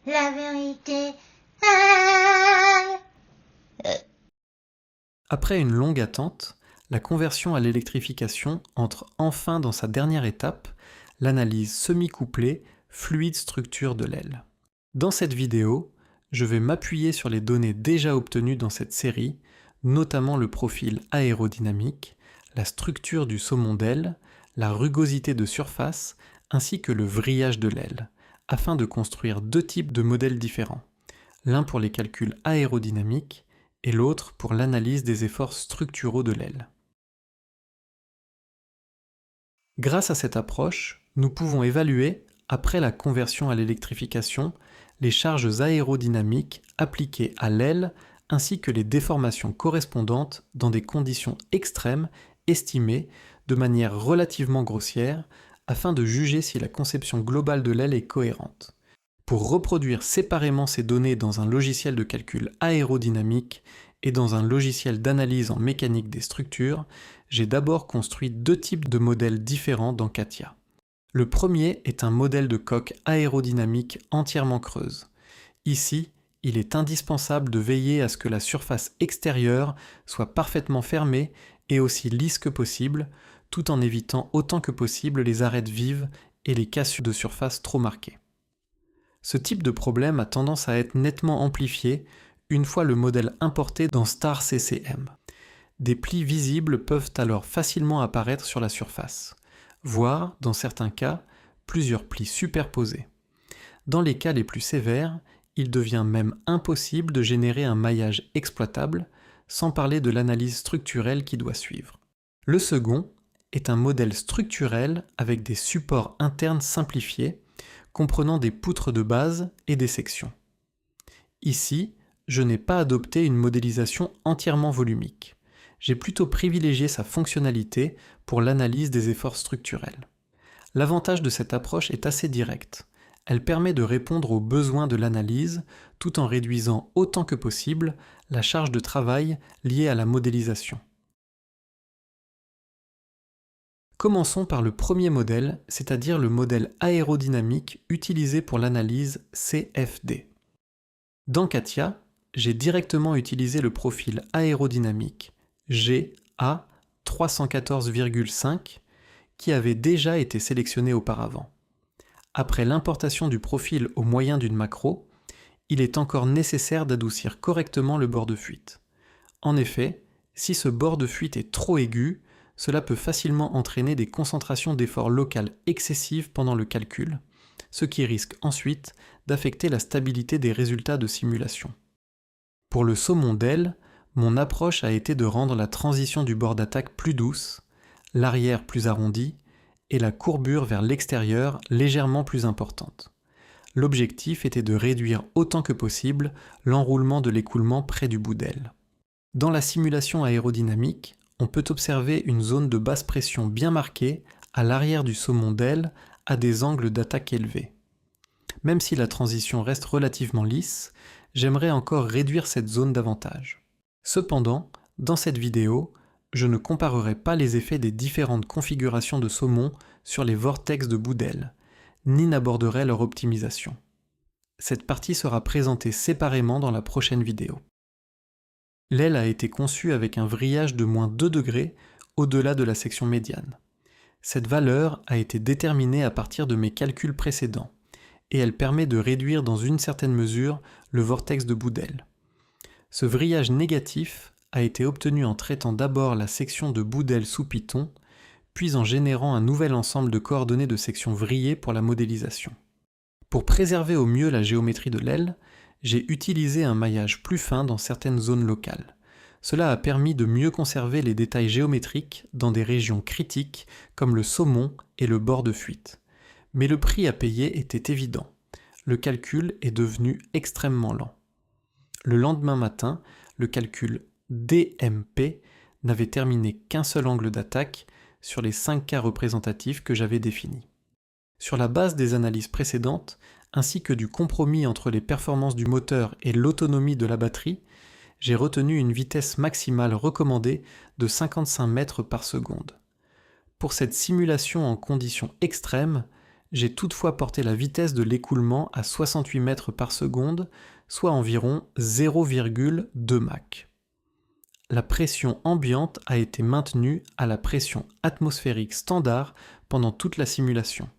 la vérité. Après une longue attente, la conversion à l'électrification entre enfin dans sa dernière étape, l'analyse semi-couplée fluide structure de l'aile. Dans cette vidéo, je vais m'appuyer sur les données déjà obtenues dans cette série, notamment le profil aérodynamique, la structure du saumon d'aile, la rugosité de surface, ainsi que le vrillage de l'aile, afin de construire deux types de modèles différents, l'un pour les calculs aérodynamiques et l'autre pour l'analyse des efforts structuraux de l'aile. Grâce à cette approche, nous pouvons évaluer, après la conversion à l'électrification, les charges aérodynamiques appliquées à l'aile ainsi que les déformations correspondantes dans des conditions extrêmes estimées de manière relativement grossière afin de juger si la conception globale de l'aile est cohérente. Pour reproduire séparément ces données dans un logiciel de calcul aérodynamique et dans un logiciel d'analyse en mécanique des structures, j'ai d'abord construit deux types de modèles différents dans CATIA. Le premier est un modèle de coque aérodynamique entièrement creuse. Ici, il est indispensable de veiller à ce que la surface extérieure soit parfaitement fermée et aussi lisse que possible, tout en évitant autant que possible les arêtes vives et les cassures de surface trop marquées. Ce type de problème a tendance à être nettement amplifié une fois le modèle importé dans Star CCM. Des plis visibles peuvent alors facilement apparaître sur la surface, voire, dans certains cas, plusieurs plis superposés. Dans les cas les plus sévères, il devient même impossible de générer un maillage exploitable, sans parler de l'analyse structurelle qui doit suivre. Le second est un modèle structurel avec des supports internes simplifiés, comprenant des poutres de base et des sections. Ici, je n'ai pas adopté une modélisation entièrement volumique. J'ai plutôt privilégié sa fonctionnalité pour l'analyse des efforts structurels. L'avantage de cette approche est assez direct. Elle permet de répondre aux besoins de l'analyse tout en réduisant autant que possible la charge de travail liée à la modélisation. Commençons par le premier modèle, c'est-à-dire le modèle aérodynamique utilisé pour l'analyse CFD. Dans CATIA, j'ai directement utilisé le profil aérodynamique GA 314,5 qui avait déjà été sélectionné auparavant. Après l'importation du profil au moyen d'une macro, il est encore nécessaire d'adoucir correctement le bord de fuite. En effet, si ce bord de fuite est trop aigu, cela peut facilement entraîner des concentrations d'efforts locales excessives pendant le calcul, ce qui risque ensuite d'affecter la stabilité des résultats de simulation. Pour le saumon d'aile, mon approche a été de rendre la transition du bord d'attaque plus douce, l'arrière plus arrondi et la courbure vers l'extérieur légèrement plus importante. L'objectif était de réduire autant que possible l'enroulement de l'écoulement près du bout d'aile. Dans la simulation aérodynamique, on peut observer une zone de basse pression bien marquée à l'arrière du saumon d'aile à des angles d'attaque élevés. Même si la transition reste relativement lisse, j'aimerais encore réduire cette zone davantage. Cependant, dans cette vidéo, je ne comparerai pas les effets des différentes configurations de saumon sur les vortex de bout d'aile, ni n'aborderai leur optimisation. Cette partie sera présentée séparément dans la prochaine vidéo. L'aile a été conçue avec un vrillage de moins 2 degrés au-delà de la section médiane. Cette valeur a été déterminée à partir de mes calculs précédents, et elle permet de réduire dans une certaine mesure le vortex de bout d'aile. Ce vrillage négatif a été obtenu en traitant d'abord la section de bout d'aile sous Python, puis en générant un nouvel ensemble de coordonnées de sections vrillées pour la modélisation. Pour préserver au mieux la géométrie de l'aile, j'ai utilisé un maillage plus fin dans certaines zones locales. Cela a permis de mieux conserver les détails géométriques dans des régions critiques comme le saumon et le bord de fuite. Mais le prix à payer était évident. Le calcul est devenu extrêmement lent. Le lendemain matin, le calcul DMP n'avait terminé qu'un seul angle d'attaque sur les 5 cas représentatifs que j'avais définis. Sur la base des analyses précédentes, ainsi que du compromis entre les performances du moteur et l'autonomie de la batterie, j'ai retenu une vitesse maximale recommandée de 55 mètres par seconde. Pour cette simulation en conditions extrêmes, j'ai toutefois porté la vitesse de l'écoulement à 68 mètres par seconde, soit environ 0,2 Mach. La pression ambiante a été maintenue à la pression atmosphérique standard pendant toute la simulation.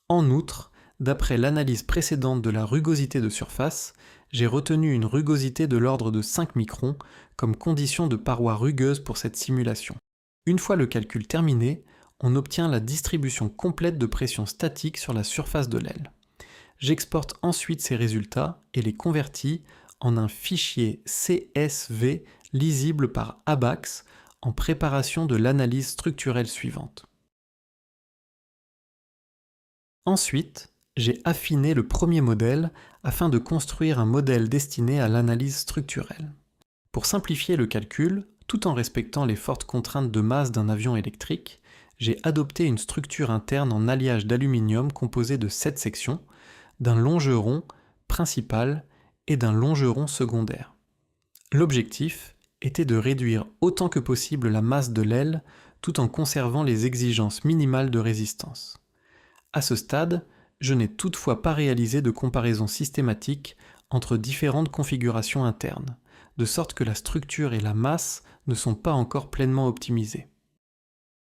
En outre, d'après l'analyse précédente de la rugosité de surface, j'ai retenu une rugosité de l'ordre de 5 microns comme condition de paroi rugueuse pour cette simulation. Une fois le calcul terminé, on obtient la distribution complète de pression statique sur la surface de l'aile. J'exporte ensuite ces résultats et les convertis en un fichier CSV lisible par ABAX en préparation de l'analyse structurelle suivante. Ensuite, j'ai affiné le premier modèle afin de construire un modèle destiné à l'analyse structurelle. Pour simplifier le calcul, tout en respectant les fortes contraintes de masse d'un avion électrique, j'ai adopté une structure interne en alliage d'aluminium composée de 7 sections, d'un longeron principal et d'un longeron secondaire. L'objectif était de réduire autant que possible la masse de l'aile tout en conservant les exigences minimales de résistance. À ce stade, je n'ai toutefois pas réalisé de comparaison systématique entre différentes configurations internes, de sorte que la structure et la masse ne sont pas encore pleinement optimisées.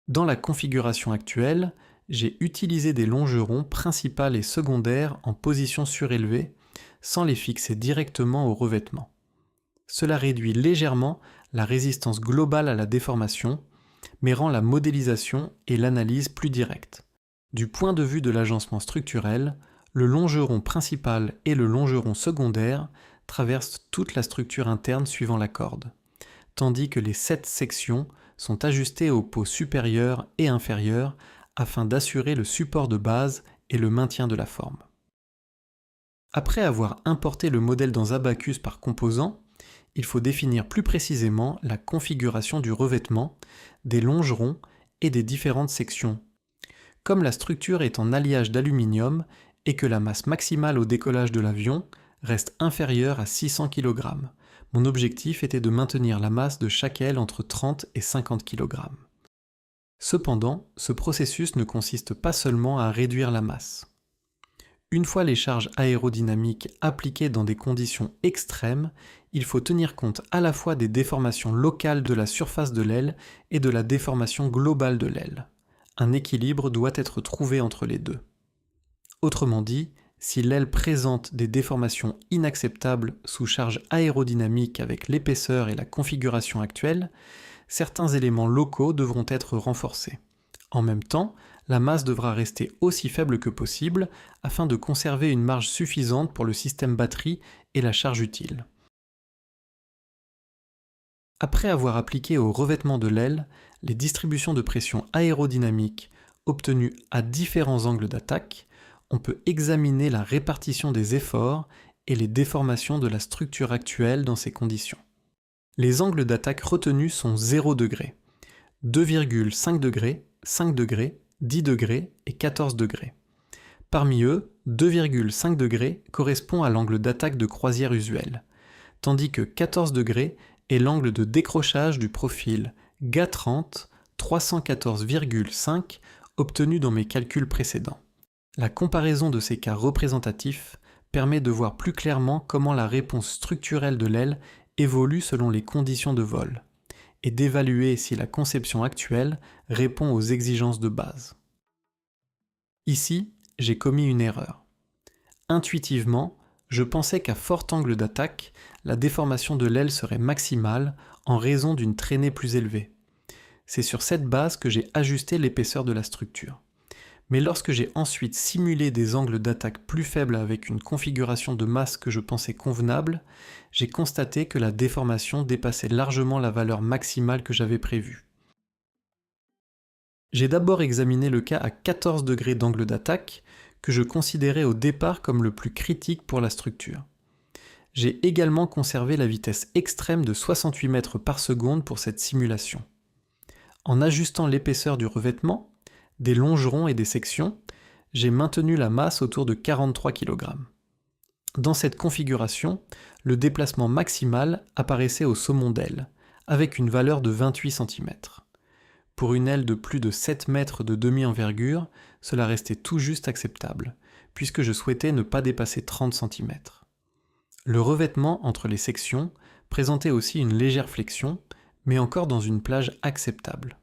Dans la configuration actuelle, j'ai utilisé des longerons principal et secondaire en position surélevée, sans les fixer directement au revêtement. Cela réduit légèrement la résistance globale à la déformation, mais rend la modélisation et l'analyse plus directes. Du point de vue de l'agencement structurel, le longeron principal et le longeron secondaire traversent toute la structure interne suivant la corde, tandis que les 7 sections sont ajustées aux peaux supérieures et inférieures afin d'assurer le support de base et le maintien de la forme. Après avoir importé le modèle dans Abaqus par composant, il faut définir plus précisément la configuration du revêtement, des longerons et des différentes sections. Comme la structure est en alliage d'aluminium et que la masse maximale au décollage de l'avion reste inférieure à 600 kg, mon objectif était de maintenir la masse de chaque aile entre 30 et 50 kg. Cependant, ce processus ne consiste pas seulement à réduire la masse. Une fois les charges aérodynamiques appliquées dans des conditions extrêmes, il faut tenir compte à la fois des déformations locales de la surface de l'aile et de la déformation globale de l'aile. Un équilibre doit être trouvé entre les deux. Autrement dit, si l'aile présente des déformations inacceptables sous charge aérodynamique avec l'épaisseur et la configuration actuelle, certains éléments locaux devront être renforcés. En même temps, la masse devra rester aussi faible que possible afin de conserver une marge suffisante pour le système batterie et la charge utile. Après avoir appliqué au revêtement de l'aile les distributions de pression aérodynamique obtenues à différents angles d'attaque, on peut examiner la répartition des efforts et les déformations de la structure actuelle dans ces conditions. Les angles d'attaque retenus sont 0 degrés, 2,5 degrés, 5 degrés, 10 degrés et 14 degrés. Parmi eux, 2,5 degrés correspond à l'angle d'attaque de croisière usuel, tandis que 14 degrés est l'angle de décrochage du profil GA30 314,5 obtenu dans mes calculs précédents. La comparaison de ces cas représentatifs permet de voir plus clairement comment la réponse structurelle de l'aile évolue selon les conditions de vol, et d'évaluer si la conception actuelle répond aux exigences de base. Ici, j'ai commis une erreur. Intuitivement, je pensais qu'à fort angle d'attaque, la déformation de l'aile serait maximale en raison d'une traînée plus élevée. C'est sur cette base que j'ai ajusté l'épaisseur de la structure. Mais lorsque j'ai ensuite simulé des angles d'attaque plus faibles avec une configuration de masse que je pensais convenable, j'ai constaté que la déformation dépassait largement la valeur maximale que j'avais prévue. J'ai d'abord examiné le cas à 14 degrés d'angle d'attaque, que je considérais au départ comme le plus critique pour la structure. J'ai également conservé la vitesse extrême de 68 mètres par seconde pour cette simulation. En ajustant l'épaisseur du revêtement, des longerons et des sections, j'ai maintenu la masse autour de 43 kg. Dans cette configuration, le déplacement maximal apparaissait au saumon d'aile, avec une valeur de 28 cm. pour une aile de plus de 7 mètres de demi-envergure, cela restait tout juste acceptable, puisque je souhaitais ne pas dépasser 30 cm. Le revêtement entre les sections présentait aussi une légère flexion, mais encore dans une plage acceptable.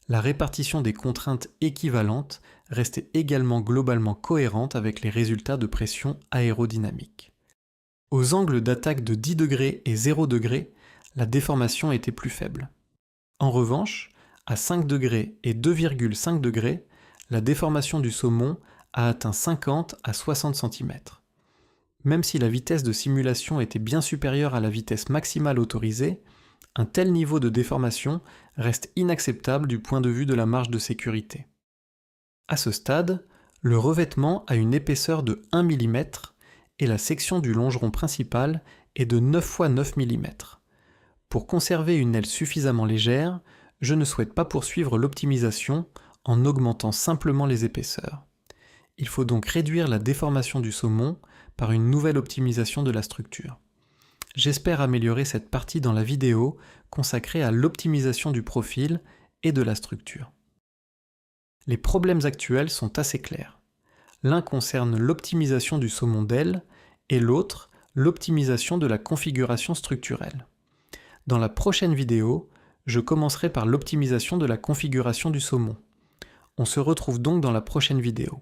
La répartition des contraintes équivalentes restait également globalement cohérente avec les résultats de pression aérodynamique. Aux angles d'attaque de 10 degrés et 0 degrés, la déformation était plus faible. En revanche, à 5 degrés et 2,5 degrés, la déformation du saumon a atteint 50 à 60 cm. Même si la vitesse de simulation était bien supérieure à la vitesse maximale autorisée, un tel niveau de déformation reste inacceptable du point de vue de la marge de sécurité. À ce stade, le revêtement a une épaisseur de 1 mm et la section du longeron principal est de 9 x 9 mm. Pour conserver une aile suffisamment légère, je ne souhaite pas poursuivre l'optimisation en augmentant simplement les épaisseurs. Il faut donc réduire la déformation du saumon par une nouvelle optimisation de la structure. J'espère améliorer cette partie dans la vidéo consacrée à l'optimisation du profil et de la structure. Les problèmes actuels sont assez clairs. L'un concerne l'optimisation du saumon d'aile et l'autre, l'optimisation de la configuration structurelle. Dans la prochaine vidéo, je commencerai par l'optimisation de la configuration du saumon. On se retrouve donc dans la prochaine vidéo.